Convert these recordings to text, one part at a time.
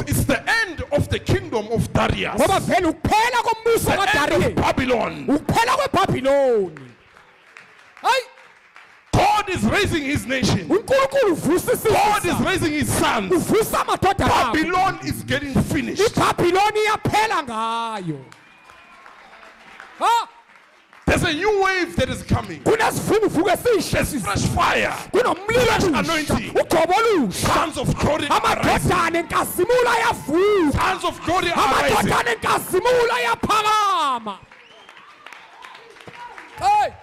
Because it's the end of the kingdom of Darius. ngoba vele ukuphela kombuso The end of kaDariye Babylon. ukuphela kweBhabhiloni. Hayi, God is raising his nation. uNkulunkulu uvusa God is isizwe, raising his sons. uvusa amadoda akhe. Babylon is getting finished. iBhabhiloni iyaphela ngayo. Ha, There's a new wave that is coming. kunesivuguvugu There's esisha, fresh fire. kunomlilo Fresh omusha, anointing. ugcobo olusha. Sons of glory are rising. Amadodana enkazimulo ayavuka, Sons of glory are rising. amadodana enkazimulo ayaphakama. Hey,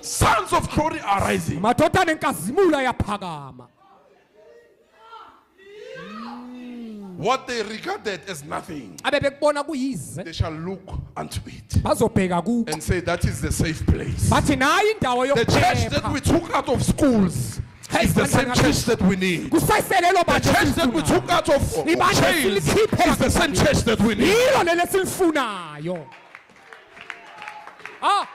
Sons of glory are rising. amadodana enkazimulo ayaphakama. What they regarded as nothing, Abebekubona kuyize they shall look unto it bazobheka kuko, and say that is the safe place. bathi nayi indawo The church that yokuphepha. we took out of schools is the same church that we need. Kusayiselelo The bantu church that we took out of jails is the same church that we need. yilo leli silifunayo. Ah,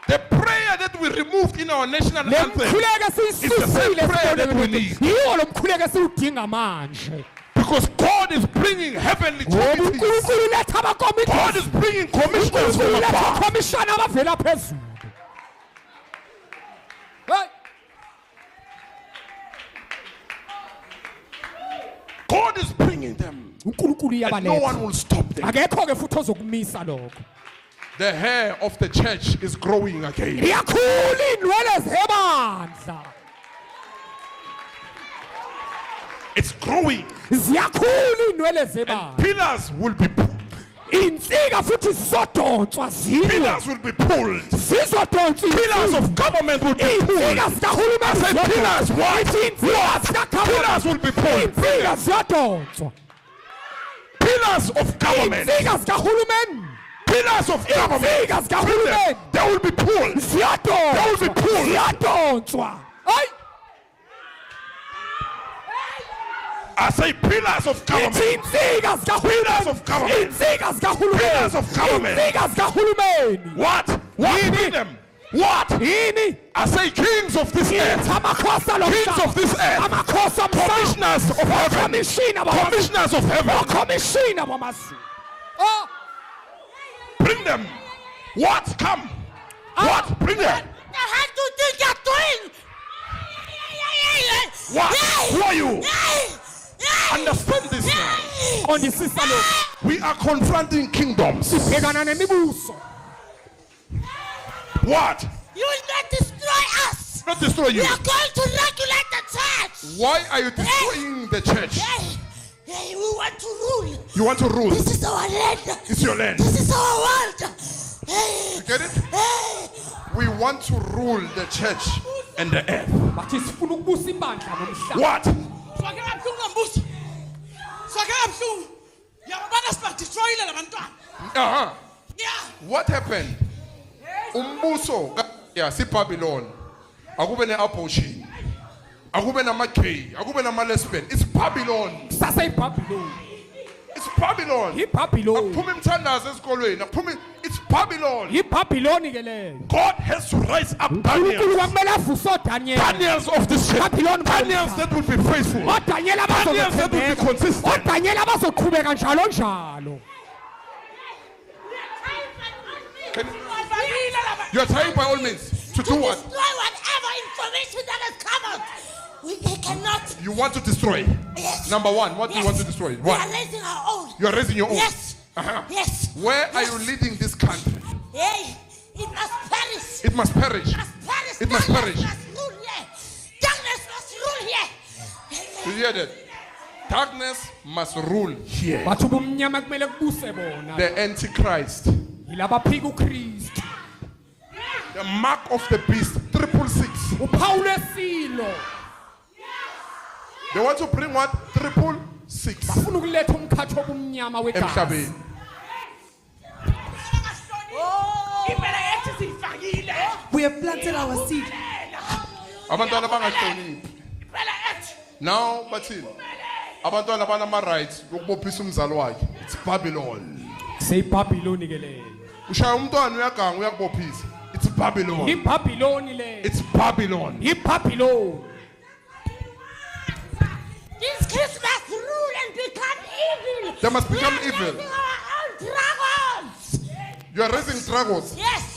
The prayer that we removed in our national le anthem mkhuleko is the same prayer that we need. yiwo lo mkhuleko esiwudinga manje. Because God is bringing heavenly Ngoba committees. uNkulunkulu uletha God amakomiti, is bringing commissioners from uNkulunkulu uletha above. akomishana abavela phezulu. Hey, God is bringing them. uNkulunkulu And no one uyabaletha, will stop them. akekho ke futhi ozokumisa lokho. The hair of the church is growing again. Iyakhula inwele zebandla, It's growing. ziyakhula inwele zebandla. Pillars will be pulled. Insika futhi zizodonswa ziwe, Pillars will be pulled. zizodonswa Pillars insika. of government will be pulled. Insika zikahulumeni I said zizodonswa. pillars, what? Insika zikahulumeni. Pillars will be pulled. Insika ziyadonswa. Pillars of government. Insika zikahulumeni. Pillars of government. Insika zikahulumeni. They will be pulled. Ziyadonswa. They will be pulled. Ziyadonswa. Hayi, I say pillars of government. insika zikahulumeni. Pillars of government. Insika zikahulumeni. Pillars of government. Insika zikahulumeni. What? What? Yini? Bring them. What? Yini? I say kings of this earth. Amakhosi Kings of this earth. amakhosi omhlaba. Commissioners of heaven. Komishina bama- Commissioners of heaven. Komishina bamazulu. Ah, Bring them. What? Come. What? Bring them. How do you think you're doing? What? Who are you? Understand this now. ondisisa lokho. We are confronting kingdoms. Bhekana nemibuso. What? You will not destroy us. Not destroy you. We are going to regulate the church. Why are you destroying the church? Hey, we want to rule. You want to rule. This is our land. It's your land. This is our world. Hey, You get it? hey. We want to rule the church and the earth. Bathi sifuna ukubusa ibandla nomhlaba. What? Swakela buhlungu mbuso. Swakela buhlungu. Yabona sibadestroyile labantwana. Uh-huh. Yeah. What happened? Umbuso ya siBabylon. Akube ne-abortion. Akube nama-gay. Akube nama-lesbian. It's Babylon. Sasa iBhabhiloni. It's Babylon. iBhabhiloni. Akuphuma imithandazo esikolweni. Akuphuma. It's Babylon. iBhabhiloni ke leyo. God has to rise up uNkulunkulu Daniels. kwamele avuse oDaniel. Daniels of this church. Babylon Daniels that will be faithful. oDaniel Daniels that will be abazothembeka. consistent. oDaniel abazoqhubeka njalo njalo. You are trying by all means to do what? Destroy whatever information that has come out. They cannot. You want to destroy. Yes. Number one, what do you want to destroy? We are What? raising our own. You are raising your own. Yes. Uh-huh. Yes. Where are you leading this country? Hey, it must perish. It must perish. It must perish. It must Darkness perish. must rule here. Darkness must rule here. You hear that? Darkness must rule here. Bathi ubumnyama kumele kubuse bona. The Antichrist, Yilaba phika uKristu. the mark of the beast, 666. Uphawu lesilo. They want to bring what? 666 Bafuna ukuletha umkhathi obumnyama wegazi. emhlabeni. Impela yathi siyifakile. We have planted our seed. Abantwana bangahloniphi. Impela yathi. Now bathini? Abantwana banama rights yokubophisa umzali wakhe. It's Babylon. SeyiBhabhiloni ke leyo. Ushaya umntwana uyaganga uyakubophisa. It's Babylon. iBhabhiloni leyo. It's Babylon. iBhabhiloni. evil. They must become We are evil. raising our own dragons. You are raising dragons. Yes.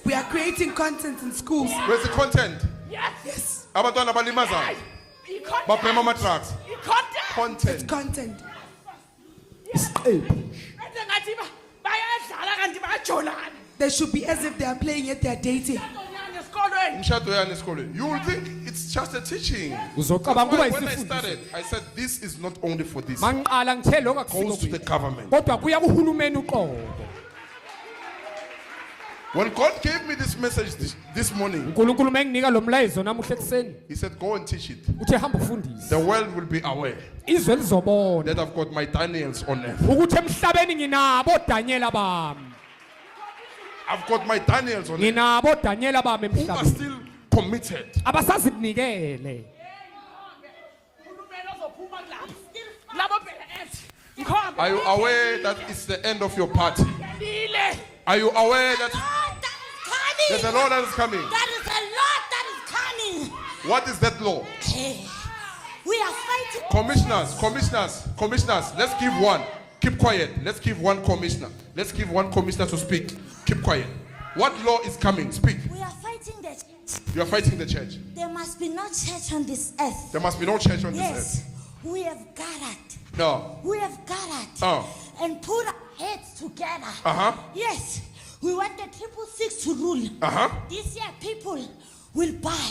We are creating content in schools. Where's the content? Yes, Abantwana balimazayo. Bapema ama-drugs. Content. content. isiqephu They should be as if they are playing yet they are dating. Umshado yani esikolweni. You will think it's just a teaching. uzocabanga kuba When I isifundiso started, I said this is not only for this. It mangiqala ngithe lokho goes to the akusiko government. kodwa kuya kuhulumeni uqobo When God gave me this message this morning, uNkulunkulu menginika lo mlayezo namuhla ekseni He said, go and teach it. uthe hamba ufundise The world will be aware izwe lizobona that I've got my Daniels on earth. ukuthi emhlabeni nginabo odanyela bami I've got my Daniels on earth nginabo odanyela bami who are emhlabeni still committed. abasazinikele Are you aware that it's the end of your party? Are you aware that there's a law that is coming? That is a lot that is coming. What is that law? We are fighting. Commissioners, let's give one. Keep quiet. Let's give one commissioner. Let's give one commissioner to speak. Keep quiet. What law is coming? Speak. We are fighting the church. You are fighting the church. There must be no church on this earth. There must be no church on this Yes, earth. we have gathered. No. We have gathered Oh. and put our heads together. Uh-huh. Yes, we want the 666 to rule. Uh-huh. This year, people will buy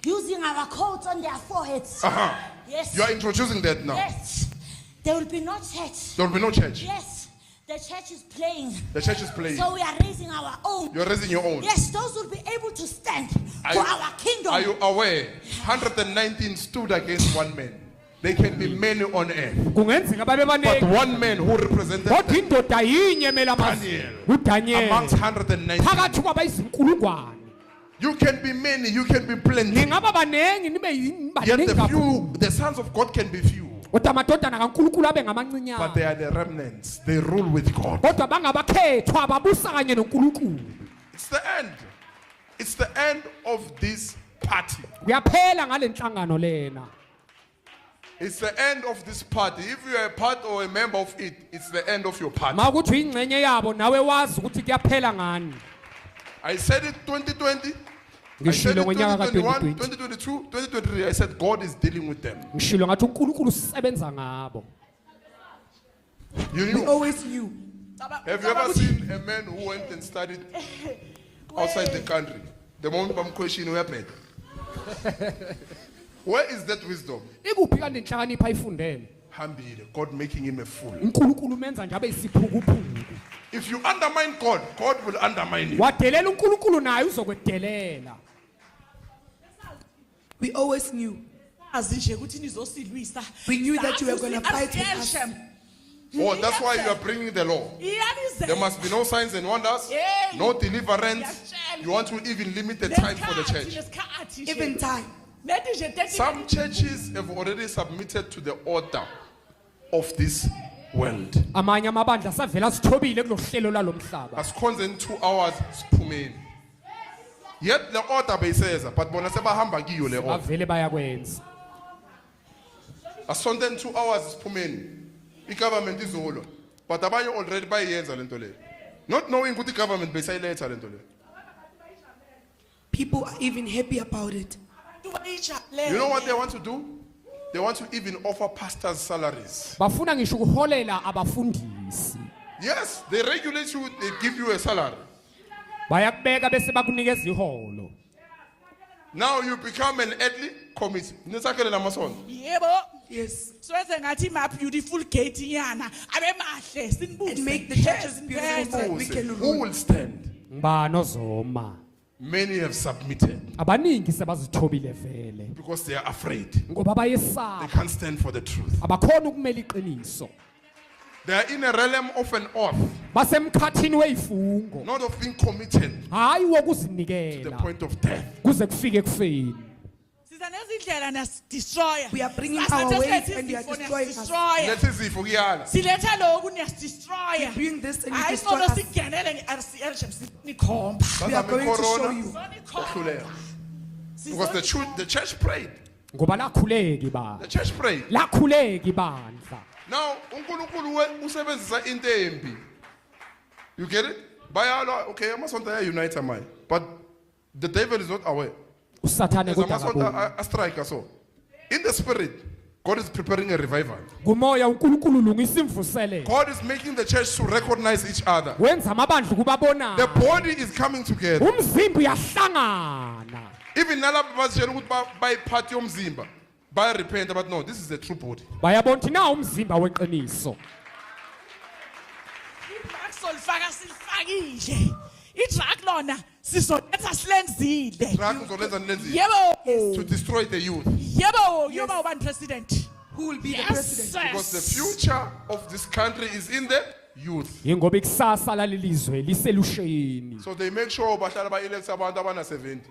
using our coats on their foreheads. Uh-huh. Yes. You are introducing that now. Yes. There will be no church. There will be no church. Yes. The church is playing. The church is playing. So we are raising our own. You are raising your own. Yes, those will be able to stand Are for you- our kingdom. Are you aware? 119 stood against one man. They can be many on earth. kungenzeka babe But baningi one man who represented kodwa indoda yinye emele Daniel udanyela amongst 119. phakathi kwabayizinkulungwane You can be many, you can be plenty. ningaba banengi nibe Yet baningi the kakhulu few, the sons of God can be few. kodwa amadodana kaNkulunkulu abe But ngamancinyane they are the remnants. They rule with God. kodwa bangabakhethwa babusa kanye noNkulunkulu It's the end. It's the end of this party. kuyaphela ngale nhlangano lena It's the end of this party. If you are a part or a member of it, it's the end of your party. makuthi uyingcenye yabo nawe wazi ukuthi kuyaphela ngani I said it 2020. I said ngishilo it ngonyaka 2021, ka-2020 2022, 2023. I said God is dealing with them. ngishilo ngathi uNkulunkulu usebenza ngabo You We knew. always knew. Have you ever seen a man who went and studied outside the country? The moment I'm questioning where bed. Where is that wisdom? ikuphi kanti inhlakanipho ayifundele Hambile. God making him a fool. uNkulunkulu menza nje abe isiphukuphuku If you undermine God, God will undermine you. wadelela uNkulunkulu naye uzokwedelela We always knew. azi nje ukuthi nizosilwisa We knew that you were gonna fight with us. Oh, that's why you are bringing the law. There must be no signs and wonders, Hey. no deliverance. You want to even limit the time for the church. Even time. Some churches have already submitted to the order of this world. amanye amabandla savela sithobile kulohlelo lalomhlaba Asikhonze in 2 hours siphumeni. Yet the order bayiseza, but bona sebahamba kiyo le order. bavele bayakwenza Asonto in 2 hours siphumeni. I-government izolwa. But abanye already bayenza lento le. Not knowing ukuthi i-government besayiletha lento le. People are even happy about it. You know what they want to do? They want to even offer pastors salaries. bafuna ngisho ukuholela abafundisi Yes, they regulate you, they give you a salary. bayakubeka bese bakunikeza iholo Now you become an earthly committee. Nisakhele namasonto. yebo Yes. siwenze ngathi ma beautiful gate yana abe mahle sinibuse And make the churches beautiful so that we Who can will rule. stand? ngibani ozoma Many have submitted abaningi sebazithobile vele because they are afraid. ngoba They bayesaba can't stand for the truth. abakhona ukumela iqiniso They are in a realm of an oath, basemkhathini weyifungo not of being committed hayi to the wokuzinikela point of death. kuze kufike ekufeni siza nezindlela nasidestroya We are bringing our ways and you are destroying us. Let's see if we are. siletha lokhu niyasidestroya Bring this and you hayi destroy solo us. singenele nge-RCL nikhomba We are going to show you. Because the church prayed. ngoba lakhuleka ibandla The church prayed. lakhuleka ibandla. Now, uNkulunkulu usebenzisa into embi. You get it? Bayalwa, okay, amasonto unite amai. But the devil is not aware. usathane There's kodwa amasonto akaboni. a strike so. In the spirit, God is preparing a revival. Kumoya uNkulunkulu ulungisa imvuselelo. God is making the church to recognize each other. Wenza amabandla The kubabona. body is coming together. Umzimba uyahlangana. Even nalabo bazitshela ukuthi bayiphathi yomzimba, bayarepent, but no, this is the true body. Bayabona ukuthi na umzimba weqiniso. Solfaka silfakile. I-drug lona sizoletha silenzile. Drag uzolenza nilenze Yebo. to destroy the youth. Yebo, yoba ubani president. Who will be the Yes. president? Because the future of this country is in the youth. Yingoba ikusasa lalelizwe liselusheni. So they make sure bahlala ba-elect abantu abana 70.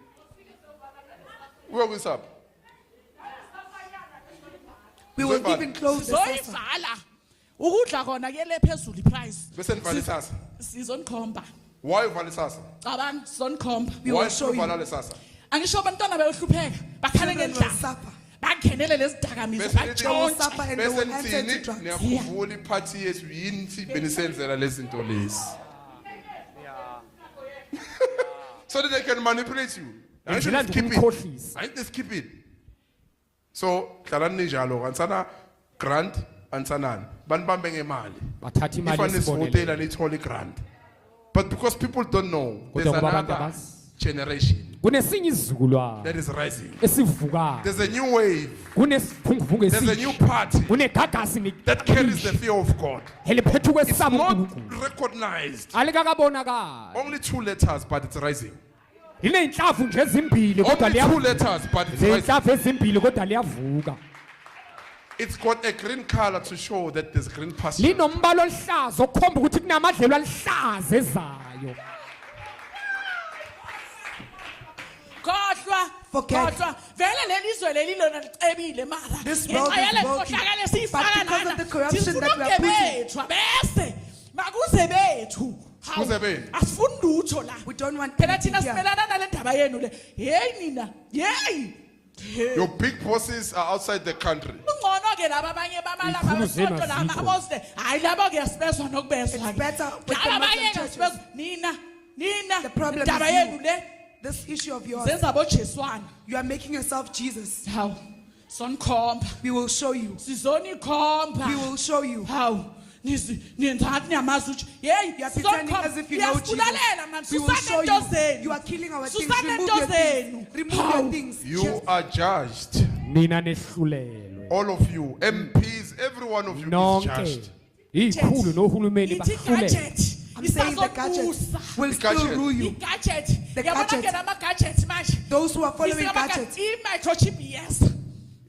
Uyokwisapha. We will Zoyivala. even close the session. Zoyivala. Ukudla khona kuyele phezulu iprice. Bese nivala isasa. Sizonikhomba. Why uvale isasa? Cabani sizonikhomba. We Why will show you. uvala lesasa? Angisho abantwana bayahlupheka. Bakhale Children will ngendlala. suffer. Bangenele lezi dakamizwa Bese nithi- They will batshontshe. suffer and they Bese will enter into nithini? drugs. Niyakhumbula iphathi yethu yini ithi benisenzela lezi zinto lezi. So that they can manipulate you. I should Benzela nje keep it. ukumkhohlisa. I just keep it. So hlalani njalo kansana grant ansanani. Banibambe ngemali. Bathatha imali Ifanele sivotela esibonelelo. nithole grant. But because people don't know, there's Kodwa ngoba abantu another abazi. generation Kunesinye isizukulwane that is rising. esivukayo. There's a new wave. Kunesiphunguvungu There's a esitsha. new party Kunegagasi that carries the fear of God. eliphethe It's ukwesaba not uNkulunkulu. recognized. Alikakabonakali. Only 2 letters, but it's rising. Liney'nhlamvu nje ezimbili kodwa Only 2 liyavuka. letters, but it's rising. Ley'nhlamvu ezimbili kodwa liyavuka. It's got a green color to show that there's green pasture. Linombala oluhlaza okukhomba ukuthi kunamadlelo aluhlaza ezayo. Kodwa Forget. kodwa vele lelizwe leli lona licebile mara. This world is Ngenxa yale working. nkohlakalo But esiyifaka because of lana, the corruption sifuna that we are ubugebengu, bese makuze bethu. Hawu, Kuze benu. asifuni lutho la. We don't want Phela anything thina here. simelana nale ndaba yenu le. Hey nina, hey. Your big bosses are outside the country. Ungcono ke laba abanye bamalapa Izikhulu zenu besonto laba azikho. abosde. Hayi labo ke sibezwa nokubezwa. It's better with the Laba Muslim abanye churches. ngasibezwa nina The problem is ndaba you. yenu le This issue of yours, zenza boJeswana. you are making yourself Jesus. Hawu, sonikhomba. We will show you. Sizonikhomba. We will show you. Hawu, niyenzathi niyamazi ukuthi hey, You are pretending as if you know Jesus. Siyasibulalela man, We will susane show into you. zenu. You are killing our things. Susane Remove into your things. zenu. Remove your Hawu. things. You are judged. Nina nehlulelwe. All of you, MPs, every one of you is Nonke. judged. Ikhulu nohulumeni Ithi bahlulelwe. gadget. I'm saying the gadget Isazobusa. will The still gadget. rule you. I-gadget. The Yabona gadget. ke nama-gadget manje. Those who are following gadgets. I-microchip yes.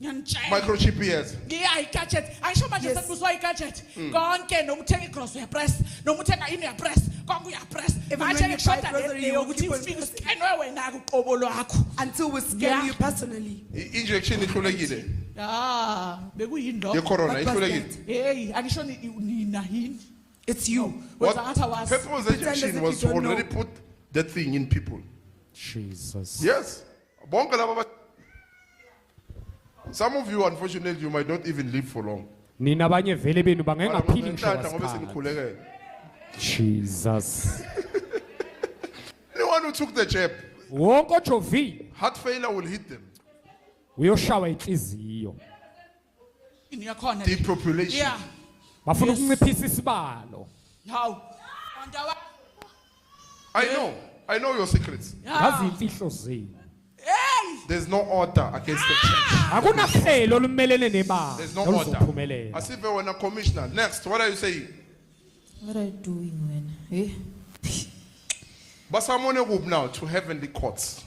Ngiyanitshela. Microchip years. Yeah, i-gadget. Angisho manje Yes. sekubuswa i-gadget. Konke noma uthenga igross uyapress, noma uthenga ini uyapress, konke uyapress. Even Manje when you ke buy kushoda grocery, le you will yokuthi keep on ufike pressing. uskenwe wena kuqobo lwakho. Until we scan Yeah. you personally. Injection ihlulekile. Ah, bekuyindoko. Ye-corona What was ihlulekile. Hey, angisho nina yini? It's you. What Wenza ngathi awazi. purpose Pretend as injection if was you to don't already know. put that thing in people. Jesus. Yes. Bonke laba ba- Some of you, unfortunately, you might not even live for long. Nina abanye vele benu bangengaphili ngisho Ngihlahla ngoba kwasikhathi. senikhulekele. Jesus. Anyone who took the jab, Wonke ojovile heart failure will hit them. uyoshawa inhliziyo. Ini yakhona. Depopulation. Yeah. Bafuna Yes. ukunciphisa isibalo. Hawu. Andawa. I know your secrets. Ngazi Yeah. imfihlo zenu. Hey! There's no order against the church. Akunahlelo olumelene nebandla. There's no order. oluzophumelela. Asive when a commissioner. Next, what are you saying? What are you doing, man? Eh? Basamone group now to heavenly courts.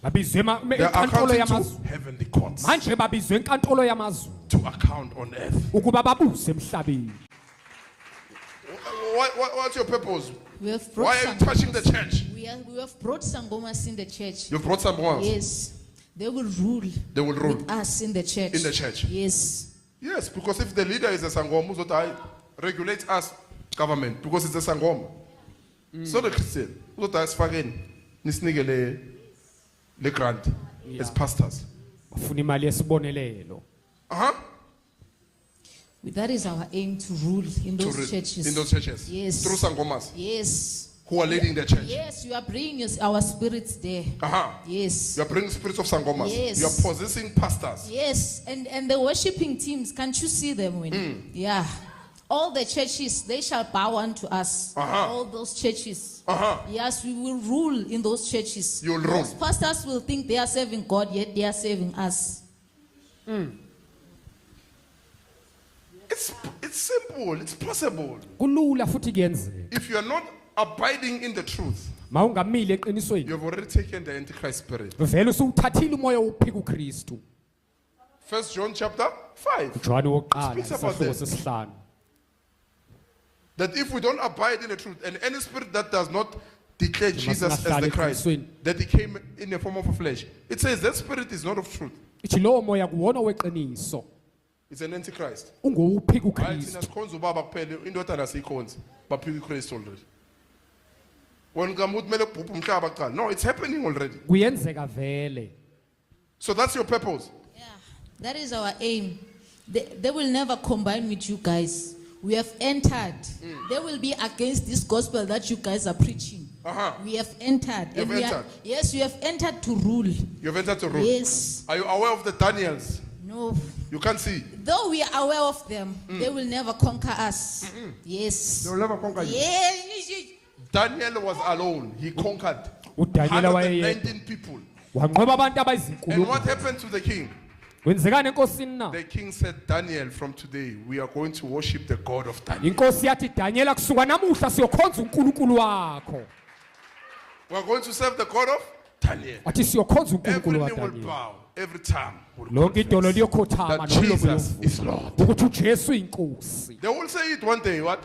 Babizwe They are enkantolo accounting yamazulu. to heavenly courts Manje babizwe enkantolo yamazulu to account on earth. ukuba babuse emhlabeni. What's your purpose? We have brought Why are you some- touching the church? We have brought Sangomas in the church. You've brought some ones. Yes. They will rule. They will rule. With us in the church. In the church. Yes. Yes, because if the leader is a Sangoma, so I regulate us government because it's a Sangoma. So the Christian, so that's fucking nisnigele le grant as pastors. bafuna imali yesibonelelo. That is our aim, to rule in those churches. In those churches. Yes. Through Sangomas. Yes. Who are leading the church. Yes, you are bringing our spirits there. Yes. You are bringing spirits of Sangomas. Yes. You are possessing pastors. Yes, and the worshiping teams, can't you see them? Yeah. All the churches, they shall bow unto us. All those churches. Yes, we will rule in those churches. You will rule. Those pastors will think they are serving God, yet they are serving us. It's simple. It's possible. Kulula futhi kuyenzeka. If you are not abiding in the truth, Mawungamile eqinisweni. you have already taken the Antichrist spirit. Vele usuthathile umoya wophika uKristu. 1 John chapter 5. John wokuqala Speaks about isahluko that. sesihlanu. That if we don't abide in the truth, and any spirit that does not declare Jesus as the singahlali Christ, eqinisweni. that he came in the form of a flesh, it says that spirit is not of truth. Ithi lowo moya kuwona weqiniso. It's an Antichrist. Ungowophika Hayi thina uKristu. sikhonza ubaba kuphela indodana siyikhonza baphika uKristu already. When ngamuthi mele kubhubhe umhlaba kuqala. No, it's happening already. Kuyenzeka vele. So that's your purpose. Yeah, that is our aim. They will never combine with you guys. We have entered. They will be against this gospel that you guys are preaching. We have entered. You have we entered. Yes, you have entered to rule. You have entered to rule. Yes. Are you aware of the Daniels? No. You can't see. Though we are aware of them, they will never conquer us. Yes. They will never conquer you. Yes. Daniel was alone. He conquered uDaniel wayeyedwa 119 people. wanqoba abantu And what abayizinkulungwane. happened to the king? Kwenzekani enkosini na? The king said, Daniel, from today, we are going to worship the God of Daniel. Inkosi yathi Daniel kusuka namuhla siyokhonza uNkulunkulu wakho. We are going to serve the God of Daniel. Wathi siyokhonza Every uNkulunkulu knee will waDaniel. bow. Every tongue will Lonke idolo confess liyokhothama that nomlomo Jesus uyovuka. is Lord. Ukuthi uJesu inkosi. They will say it one day. What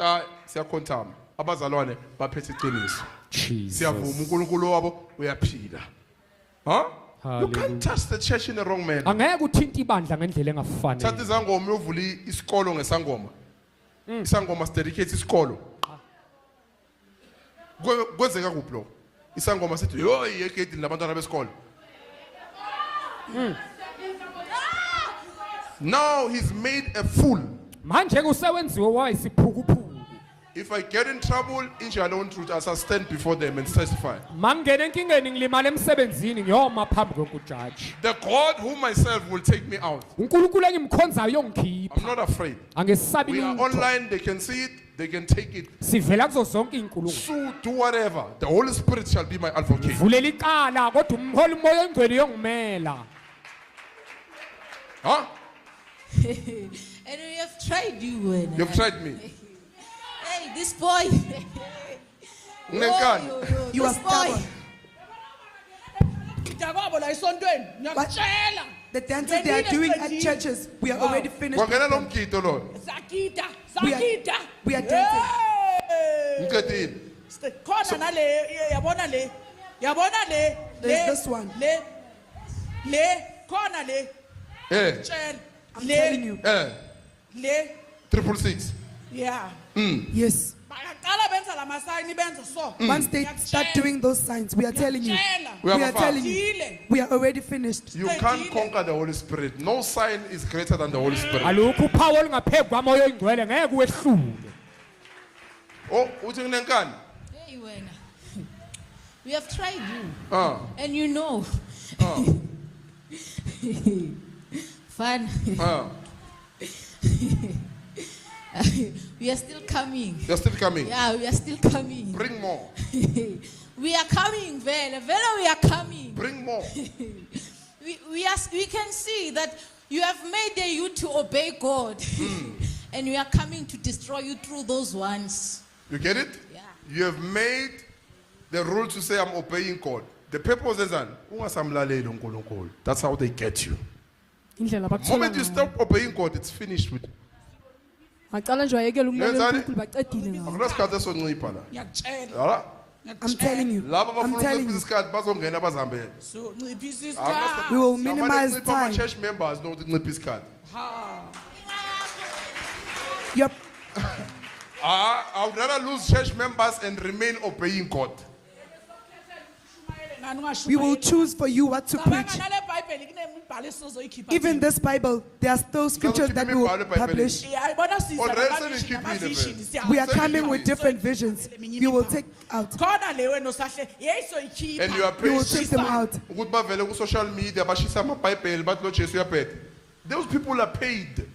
siyakhonthama. Abazalwane baphethe iqiniso. Siyavuma Jesus. uNkulunkulu wabo uyaphila. Huh? You Hallelujah. can't touch the church in the wrong manner. Angeke uthinta ibandla ngendlela Thatha engafanele. izangoma uyovula isikolo ngesangoma. Isangoma sidedicate isikolo. Kwenzeka kuphi lo? Isangoma sithi yo yegedini labantwana besikolo. Now he's made a fool. Manje kusewenziwe wayisiphukuphuku. If I get in trouble, inshallah on truth, as I stand before them and testify. Mangene enkingeni ngilimala emsebenzini ngiyoma phambi kokujaji. The God who myself will take me out. uNkulunkulu engimkhonzayo uyongikhipha. I'm not afraid. Angesabi We are lutho. online, they can see it, they can take it. Sivela kuzo zonke inkulunkulu. Sue, do whatever. The Holy Spirit shall be my advocate. Vulela icala kodwa umholi umoya engcwele uyongimela. Huh? And we have tried you. You've tried me. Hey, this boy. Ngenkani. You are This boy. stubborn. Dakwabo la esontweni ngiyakutshela. The dances they are doing at churches, we are already finished. with Kwangena lo them. mgidi lo. Zakita, We are- zakita. we are dancing. Hey! Ngiqedile. Khona nale yabona le. Yabona le. There's this one. Le khona le. Eh. Tshela. I'm telling you. Le. 666. Yeah. Yes. Bayaqala benza la masayini benza so. Once they start doing those signs, we are telling you. Ngiyakutshela. We We have are a telling fast. you. We are already finished. You can't conquer the Holy Spirit. No sign is greater than the Holy Spirit. Alukho uphawu olungaphezu kwamoya oyingcwele ngeke wehlule. Oh, uthi nginenkani? Hey, wena. We have tried you. Ah. And you know. Fun. Ah. We are still coming. They're still coming. Yeah, we are still coming. Bring more. We are coming, Vele. Vele, we are coming. Bring more. We can see that you have made the youth to obey God. And we are coming to destroy you through those ones. You get it? Yeah. You have made the rule to say I'm obeying God. The purpose is that that's how they get you. Indlela The moment you bathola. stop obeying God, it's finished with. Macala nje wayekela ukulalela Yenzani? uNkulunkulu baqedile ngawo. Akunasikhathi esoncipha la. Ngiyakutshela. Yala? I'm telling you. Laba I'm abafuna telling ukunciphisa you. isikhathi bazongena bazihambele. So nciphisa Akunasikhathi- isikhathi. We will Samanye minimize kuncipha time. ama-church members no ukuncipha isikhathi. Yep. I would rather lose church members and remain obeying God. Ngani ungasho We will bayini? choose for you what to Cabanga preach. nale Bible iBhayibheli kunemibhalo esizoyikhipha. Even this Bible, there are still scriptures that we will publish. Yayibona siza Already namavision, senikhipile namavision, vele. siya- We are coming with different visions. You will take out. Khona le wena osahle yeyisoyikhipha. And you are You will paid take them out. ukuthi bavele ku social media bashisa amabhayibheli bathi lo Jesu uyaphethe. Those people are paid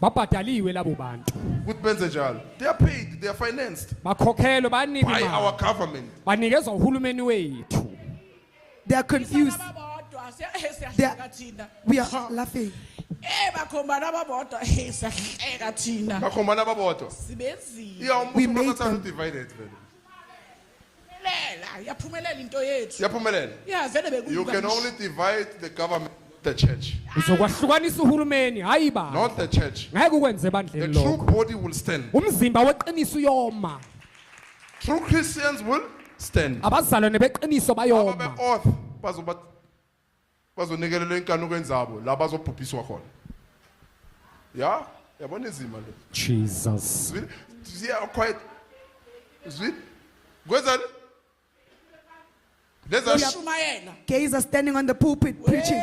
babhadaliwe labo bantu ukuthi benze njalo. They are paid, they are financed bakhokhelwe banini by our imali government. banikezwa uhulumeni wethu They are confused. Ababodwa, They are- siyahleka thina. We are laughing. Bakhombana ababodwa, siyahleka thina. Bakhombana babodwa. Sibenzile. Yeah, We umbuso made usathanda them. divided vele. Yaphumelela into yethu. Siyaphumelela. Yeah, vele You can only divide the government, the church, uzokwahlukanisa uhulumeni hayi ba not the church. ngeke ukwenze The ebandleni true lokho body will stand. umzimba weqiniso uyoma True Christians will stand. abazalwane beqiniso Aba bayoma be-oath bazonikelela inkanuko zabo la bazobhubhiswa khona. Yeah, yabona izima le. Jesus Zwini? Siya quiet. Zwini? Kwenzani? Lezani? Shumayela. Gays are standing on the pulpit preaching.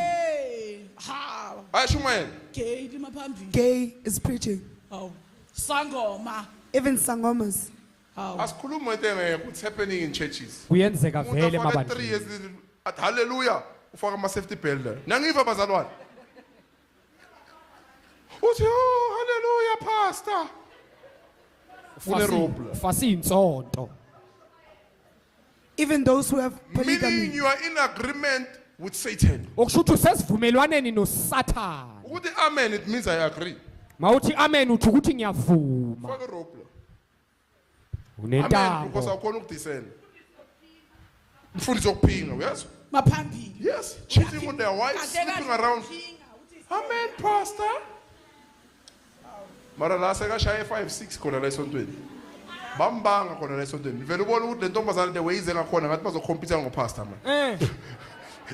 Ha. Ayashumayela. Ke lima phambili. Gay is preaching. Hawu. Sangoma. Even sangomas. Hawu. Asikhuluma into engekho. What's happening in churches? kuyenzeka vele Umuntu afake 3 years emabandleni athi hallelujah ufaka ama safety belt la. Nangiva bazalwane. Uthi oh hallelujah pastor. Ufune rope. fasi insonto Even those who have Meaning polygamy. you are in agreement with Satan. okusho ukuthi usesivumelwaneni nosathane Ukuthi amen it means I agree. mawuthi amen uthi ukuthi ngiyavuma Faka rope la. Amen because unentambo awukhona ukudiscern. Mfundisi okuphinga uyazwa? Maphambili. Yes, cheating on their wives, sleeping around. Amen, pastor. Mara la seka shaya 5-6 khona la esontweni. Bambanga khona la esontweni. Vele ubona ukuthi le ntombazana the way ize ngakhona ngathi bazokhompitha ngopastor man.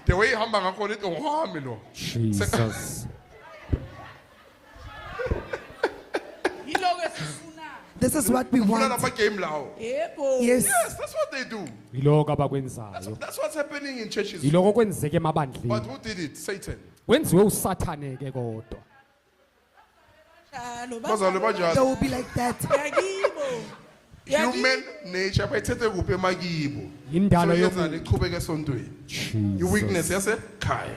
The way ihamba ngakhona ithi ngihami lo. Jesus Yiloko esifuna. This is what we Ufuna want. lama game lawo. Yebo. Yes. Yes, that's what they do. yiloko abakwenzayo That's what's happening in churches. yiloko kwenzeke But emabandleni who did it? Satan. kwenziwe usathane ke kodwa Njalo Bazalwane They banjalo. will be like that. yakibo. Human nature bayithethe kuphi emakibo. Indalo So yomuntu. yenzani iqhubeke esontweni. Your weakness yasekhaya.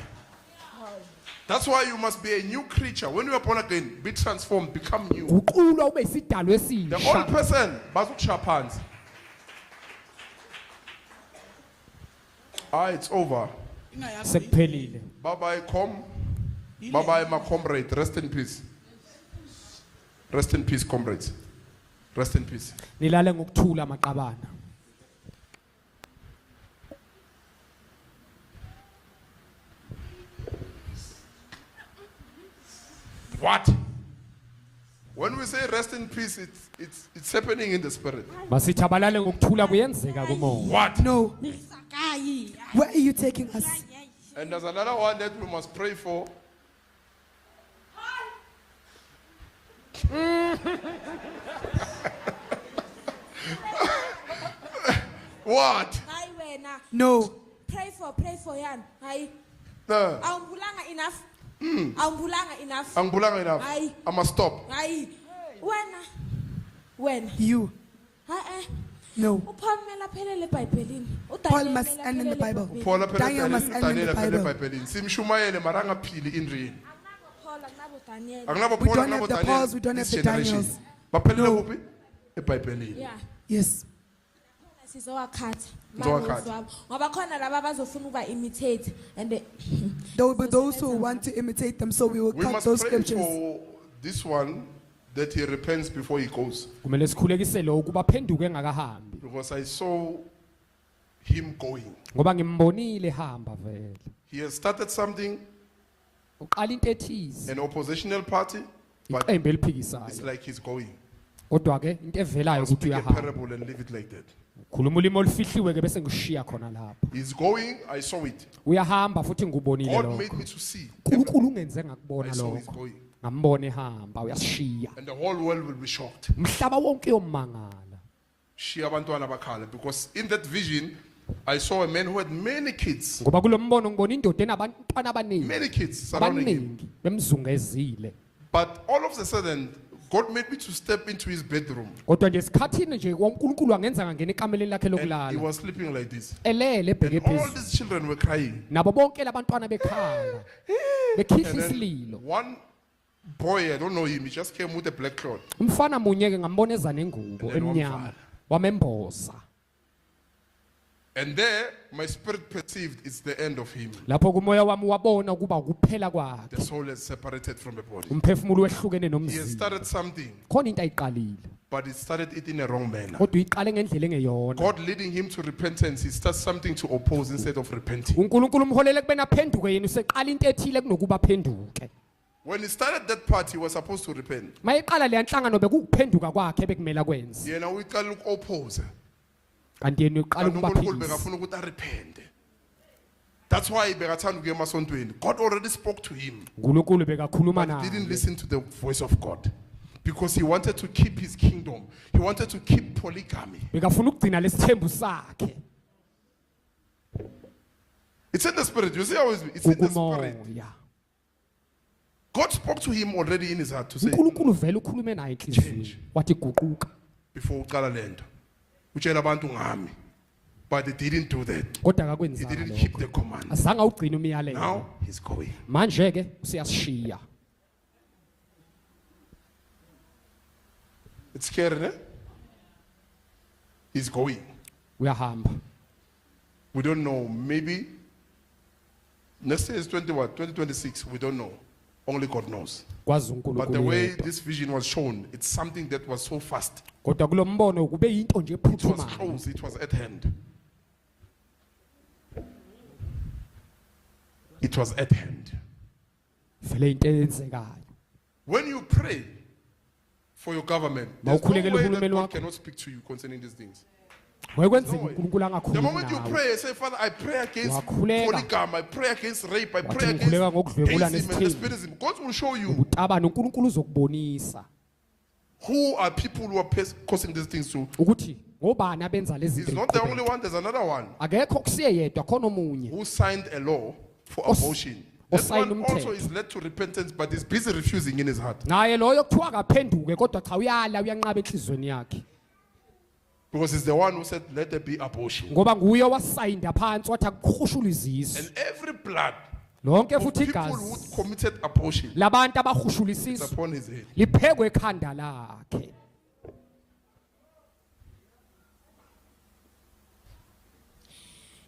That's why you must be a new creature. When you are born again, be transformed, become new. uqulwa ube isidalwa The old esisha person, bazukushaya phansi. It's over. sekuphelile Bye bye, bye bye, my comrade. Rest in peace. Rest in peace, comrades. Rest in peace. nilale ngokuthula maqabana What? When we say rest in peace, it's happening in the spirit. masithi abalale ngokuthula kuyenzeka kumoya What? No. Where are you taking us? And there's another one that we must pray for. What? Hayi wena, No. pray for yan. Hayi, No. awumbulanga enough. Awumbulanga enough. Angibulanga enough. Hayi. I must stop. Hayi. Wena. You. Hayi. No. uPaul mele aphelele eBhayibhelini. Paul must end in the Bible. Paul Daniel must end in the Bible. Bible. Simshumayele maranga phili indrini. Paul akunabo Daniel. Akunabo We Paul, don't akunabo have the Daniel. Pauls, we don't This have the generation. Daniels. Baphelele No. kuphi? eBhayibhelini. Yeah. Yes. Sizowakhatha. Sizowakhatha. Bangozwabo. Ngoba khona laba abazofuna ukuba imitate and There will be those who want to imitate them, so we will We cut must those pray scriptures. for this one that he repents before he goes. kumele sikhulekise lo ukuba phenduke engakahambi Because I saw him going. ngoba ngimbonile hamba vele He has started something, uqala into ethize an oppositional party, but iqembu it's eliphikisayo like he's going. kodwa ke into evelayo ukuthi Speak a uyahamba parable and leave it like that. khuluma ulimi olufihliwe ke bese ngishiya khona lapha He's going, I saw it. uyahamba futhi ngubonile God lokho made me to see. uNkulunkulu ungenze I ngakubona saw he's lokho going. ngambona ehamba uyasishiya And the whole world will be shocked. umhlaba wonke uyomangala Shia abantwana bakhala. Because in that vision, I saw a man who had many kids. ngoba kulombono ngibona indoda enabantwana abaningi Many kids surrounding him. abaningi bemzungezile But all of a sudden, God made me to step into his bedroom. kodwa nje esikhathini nje uNkulunkulu angenza ngangena ekameleni lakhe And he lokulala was sleeping like this. elele ebheke And all phezulu these children were crying. nabo bonke labantwana bekhala bekhihla And then isililo one boy, I don't know him, he just came with a black cloth. umfana munye ke ngambona eza nengubo And then emnyama wamemboza And there, my spirit perceived it's the end of him. lapho kumoya wami wabona kuba ukuphela The kwakhe soul is separated from the body. umphefumulo wehlukene He has nomzimba started something, khona into ayiqalile but he started it in a wrong manner. kodwa uyiqale ngendlela engeyona God leading him to repentance, he starts something to oppose instead of repenting. uNkulunkulu umholele kubena aphenduke yena useqala into ethile kunokuba aphenduke When he started that part, he was supposed to repent. mayeqala le nhlangano bekukuphenduka kwakhe bekumela kwenza Yena uyiqala uku-oppose. kanti yena uqala Kanti uNkulunkulu ukubaphisa bekafuna ukuthi arepente. That's why bekathanda ukuya emasontweni. God already spoke to him, uNkulunkulu bekakhuluma but he didn't naye listen to the voice of God. Because he wanted to keep his kingdom. He wanted to keep polygamy. bekafuna ukugcina lesithembu sakhe It's in the spirit. You see how it's in the spirit. ukumoya God spoke to him already in his heart to say, uNkulunkulu vele ukhulume naye enhliziyweni wathi guquka before uqala lento. Utshela abantu ngami. But he didn't do that. kodwa He akakwenzanga didn't keep lokho the command. azange awugcina umyalelo Now he's going. manje ke usiyasishiya It's scary, ne? He's going. uyahamba We don't know. Maybe next year is 2026. We don't know. Only God knows. kwazi But the uNkulunkulu way yedwa. this vision was shown, it's something that was so fast. kodwa kulombono kube yinto nje It was ephuthumayo close. It was at hand. It was at hand. vele into eyenzekayo When you pray for your government, there's no Mawukhulekela way that uhulumeni God wakho. cannot speak to you concerning these things. wayekwenzeka No way. uNkulunkulu The angakhulumi moment you nawe pray, say, Father, I pray against Wakhuleka. polygamy, I pray against rape, I Wathi pray ngikhuleka against ngokudlwengula atheism and nesithembu. despotism. God will show you ubutabane uNkulunkulu uzokubonisa who are people who are causing these things to. ukuthi ngobani abenza lezi He's zinto not the ziqhubeke. only one, there's another one akekho kusiye yedwa khona omunye who signed a law for Os- abortion. That osayina one also umthetho. is led to repentance, but he's busy refusing in his heart. naye loyo kuthiwa akaphenduke kodwa cha uyala uyanqaba enhlizweni yakhe Because he's the one who said, let there be abortion. ngoba nguye wasayinda phansi wathi akukhushula izizwe And every blood lonke of futhi people who igazi committed abortion labantu abahushula is isizwe upon his head. liphekwe ekhanda lakhe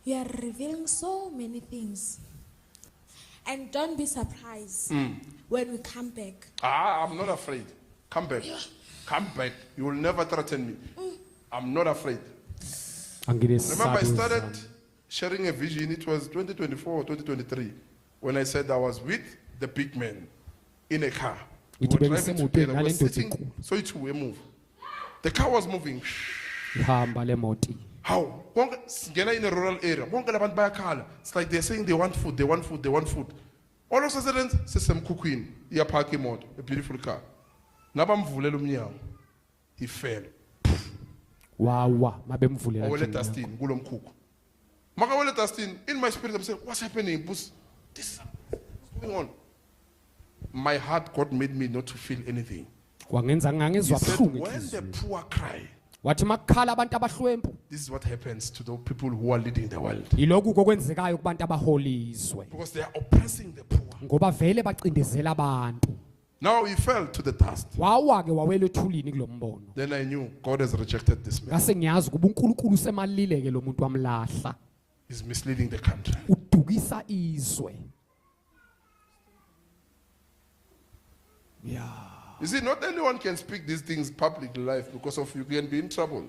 You are revealing so many things. And don't be surprised when we come back. I'm not afraid. Come back. Come back. You will never threaten me. I'm not afraid. Remember, I started sharing a vision. It was 2024 or 2023 when I said I was with the big man in a car. We Ithi were driving bengisemotweni together. We were nale ndoda sitting, enkulu. so it will move. The car was moving. ihamba le moti How? Bonke singena in a rural area. Bonke labantu bayakhala. It's like they're saying they want food, they want food, they want food. All of a sudden, sisemkhukhwini, iyapaka imoto, a beautiful car. Nabamvulela umnyango. He fell. wawa mabemvulela Awele nje dustini kulo mkhukhu. Makawele dustini, in my spirit I'm saying, what's happening? What's going on? My heart, God made me not to feel anything. wangenza He ngangezwa said, buhlungu when the enhliziyweni poor cry, wathi makukhala abantu abahlwempu this is what happens to the people who are leading the world. yilokhu kokwenzekayo kubantu abaholizwe Because they are oppressing the poor. ngoba vele bacindezela abantu Now he fell to the dust. wawa-ke wawela ethulini kulo mbono Then I knew God has rejected this man. ngase ngiyazi ukuba uNkulunkulu usemalile-ke lo muntu wamlahla He's misleading the country. udukisa izwe You see, not anyone can speak these things publicly live because of you can be in trouble.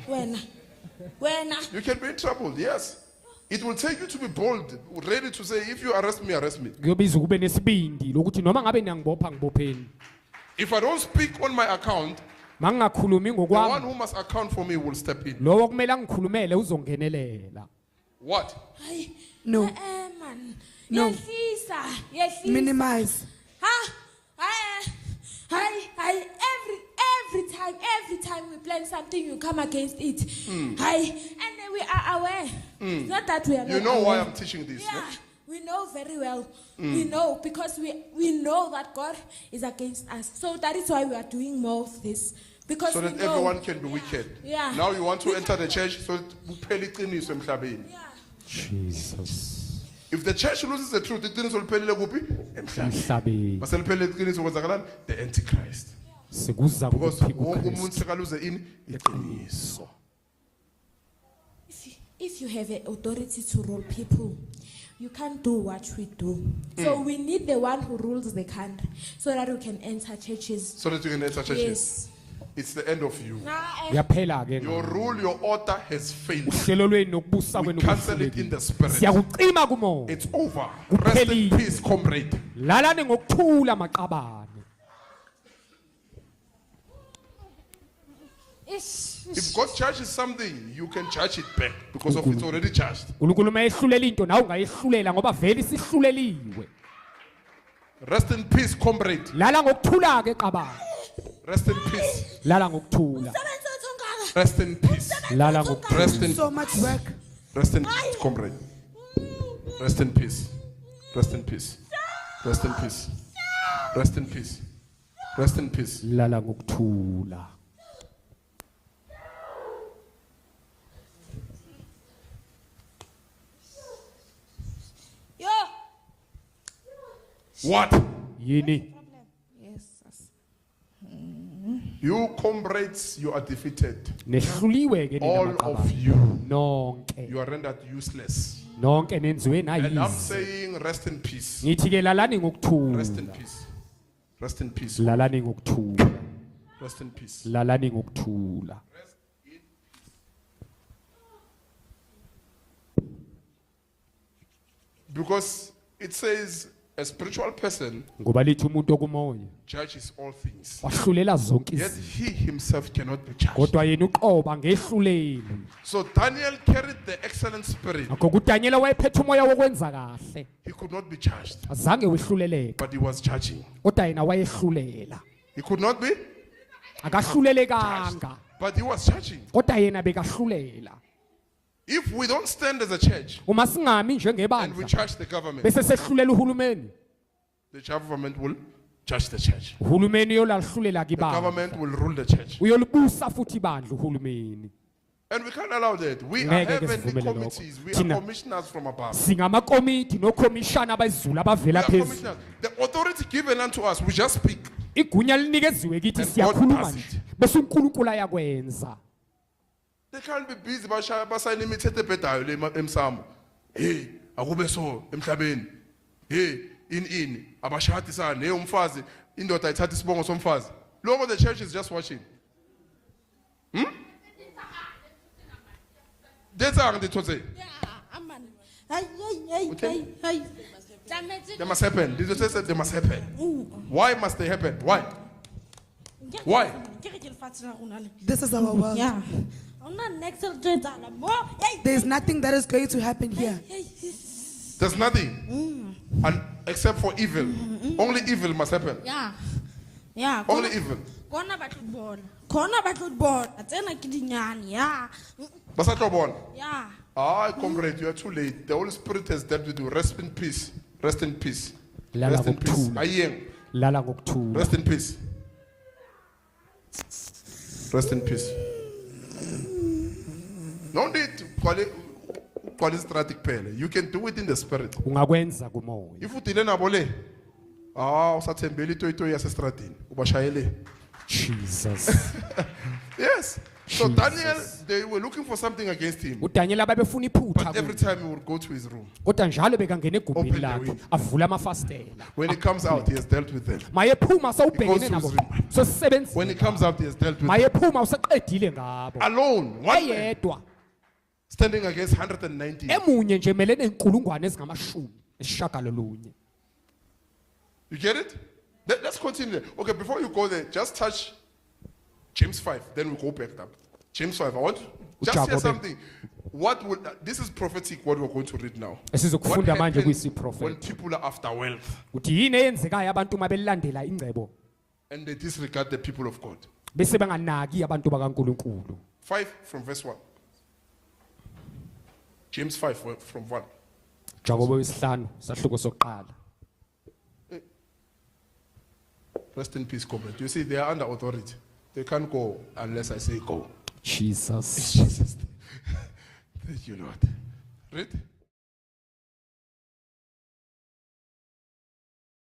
When You can be in trouble, yes. It will take you to be bold, ready to say, if you arrest me, arrest me. kuyobiza ukube nesibindi lokuthi noma ngabe niyangibopha ngibopheni If I don't speak on my account, ma ngingakhulumi the one ngokwami who must account for me will step in. lowo kumele angikhulumele uzongenelela What? No. man. No. Yehlisa. Minimize. Ha? Hi. Every every time we plan something, you come against it. Hi, and we are aware. It's not that we are. You not know why aware. I'm teaching this? Yeah, no? we know very well. We know because we know that God is against us. So that is why we are doing more of this. Because So we that know. everyone can be wicked. Yeah. Now you want to enter the church so that kuphele iqiniso emhlabeni. Yeah. Jesus. If the church loses the truth, iqiniso liphelele kuphi? Emhlabeni. Emhlabeni. Mase liphelele iqiniso kwenzakalani? The Antichrist. Sekuza Because kuphi wonke uKristu. umuntu sekaluze ini? Iqiniso. If you have an authority to rule people, you can't do what we do. So we need the one who rules the country so that we can enter churches. So that you can enter churches. Yes. It's the end of you. Yaphela ke. Your rule, your order has failed. Uhlelo lwenu nokubusa We kwenu cancel it in the spirit. Siyakucima kumoya. It's over. Rest in Kuphelile. peace, comrade. Lalani ngokuthula maqabane. If God charges something, you can charge it back because of it's already charged. uNkulunkulu mayehlulela into nawe ungayehlulela ngoba vele isihluleliwe. Rest in peace, comrade. Lala ngokuthula ke qabane. Rest in peace. Lala ngokuthula. Rest in peace. Lala ngokuthula. Rest in So much work. Rest in peace, comrade. Rest in peace. Rest in peace. Rest in peace. Rest in peace. Rest in peace. Lala ngokuthula. Yo. What? Yini? Yes. You comrades, you are defeated. Nehluliwe ke nina All of maqabane. you. Nonke. You are rendered useless. Nonke nenziwe And I'm nayizi. saying rest in peace. Ngithi ke lalani Rest in ngokuthula. peace. Rest in peace. Lalani ngokuthula. Rest in peace. Lalani ngokuthula. Because it says a spiritual person Ngoba lithi umuntu okumoya judges all things. wahlulela zonke Yet izinto. he himself cannot be judged. Kodwa yena uqoba ngehluleli. So Daniel carried the excellent spirit. Ngakho kuDaniel wayephethe umoya wokwenza kahle. He could not be judged, Azange wehluleleke. but he was judging. Kodwa yena wayehlulela. He could not be, Akahlulelekanga. but he was judging. Kodwa yena bekahlulela. If we don't stand as a church Uma singami and we njengebandla judge the government, bese sehlulela uhulumeni. the government will judge the church. Uhulumeni uyolahlulela The kibandla. government will rule the church. Uyolibusa futhi ibandla uhulumeni. And we can't allow that. We are Ngeke heavenly sivumele lokho. committees. We Thina- are commissioners from above. Singamakomiti nokomishana abezulu We abavela are phezulu. commissioners. The authority given unto us, we just speak. Igunya linikeziwe kithi And God siyakhuluma does nje. it. Bese uNkulunkulu ayakwenza. They can't be busy basayina imithetho ebhedayo le emsamo. Hey, akube so emhlabeni. Hey, in abashadi sana hey umfazi indoda ayithatha isibongo somfazi. Lokho the church is just watching. That's how they say. They must happen. They just said they must happen. Why must they happen? Why? Why? This is our world. Yeah. There's nothing that is going to happen here. There's nothing. And except for evil. Only evil must happen. Yeah. Yeah. Only evil. Kona batlotbona. Tsena ke dinyane. Yeah. Basatobon. Yeah. Ah, comrade, you are too late. The Holy Spirit has dealt with you. Rest in peace. Rest in peace. Lala Rest in peace. ngokuthula. Ayeng. Lala ngokuthula. Rest in peace. Rest in peace. No need to call it strategic pele. You can do it in the spirit. Ungakwenza kumoya. If you didn't abole, usathembele itoyitoyi yasestradini ubashayele. Jesus. Yes. So Jesus. Daniel, they were looking for something against him. uDaniel abebefuna iphutha But every kuye. time he would go to his room. Kodwa njalo bekangena Open egumbini the lakhe window. avula amafastela. When he comes out, he has dealt with them. Mayephuma He goes sawubhekene to nabo. his room. So sisebenza. When he comes out, he has dealt with them. Mayephuma useqedile ngabo. Alone, one man, Eyedwa. standing against 190. Emunye nje melene inkulungwane ezingamashumi esishagalolunye. You get it? Let's continue. Okay, before you go there, just touch James 5. Then we'll go back up. James 5. I want to just Ujakobe. hear something. What would this is prophetic? What we're going to read now. What Esizokufunda manje happens kuyisi when prophet. people are after wealth Uthi yini eyenzekayo abantu mabelandela ingcebo and they disregard the people of God? bese banganaki abantu bakaNkuluNkulu. 5 from verse 1. James 5 from 1. Jakobo wesihlanu sahluko sokuqala. Rest in peace, comrade. You see, they are under authority. They can't go unless I say go. Jesus. Jesus. Thank you, Lord. Read.